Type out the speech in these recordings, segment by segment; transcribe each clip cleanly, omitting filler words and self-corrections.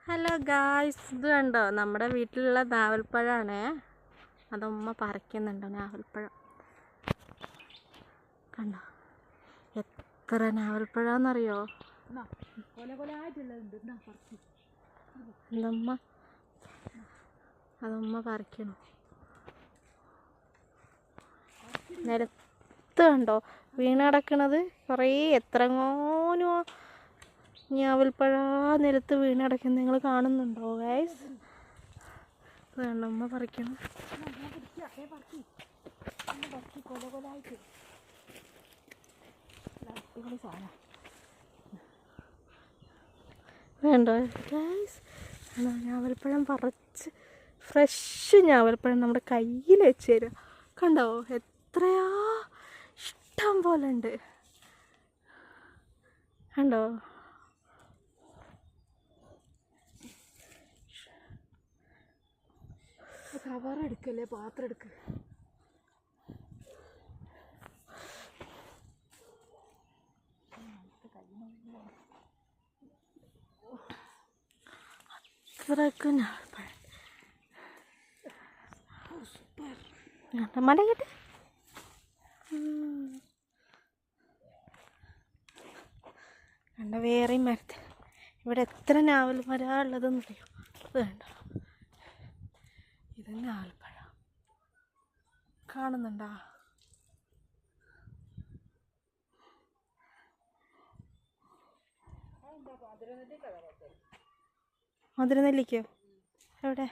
Hello guys, ഇത് കണ്ടോ നമ്മുടെ വീട്ടിലുള്ള നാവൽപ്പഴമാണേ. അതുമ്മ പറിക്കുന്നുണ്ടോ നാവൽപ്പഴം? കണ്ടോ എത്ര നാവൽപ്പഴാന്നറിയോ? അതുമ്മ പറിക്കണു. നിലത്ത് കണ്ടോ വീണ് കിടക്കണത്? കുറേ എത്രങ്ങോനോ ഞാവൽപ്പഴ നിലത്ത് വീണ് കിടക്കുന്നത് നിങ്ങൾ കാണുന്നുണ്ടോ ഗൈസ്? വേണ്ട ഉമ്മ പറിക്കണം. വേണ്ടോ ഗൈസ്? ഞാവൽപ്പഴം പറിച്ച് ഫ്രഷ് ഞാവൽപ്പഴം നമ്മുടെ കയ്യിൽ വെച്ച് തരാം. കണ്ടോ എത്രയാ, ഇഷ്ടം പോലെ ഉണ്ട്. കണ്ടോ കവർ എടുക്കല്ലേ, പാത്രം എടുക്ക. അത്രക്ക് മല കേട്ട് കണ്ട വേറെയും മരത്തിൽ ഇവിടെ എത്ര നാവൽ മരം ഉള്ളതെന്ന് അറിയോ? അത് വേണ്ട, ഇത് നാവൽപ്പഴം കാണുന്നുണ്ടാ? മധുരനെല്ലിക്കോ? എവിടെ?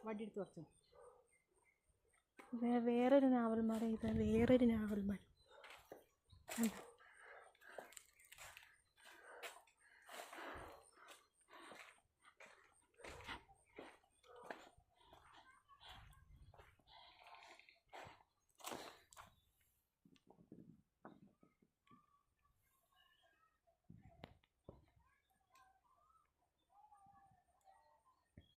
വടിയെടുത്ത് കുറച്ചു. വേറൊരു നാവൽ മരം, ഇത് വേറൊരു നാവൽ മരം.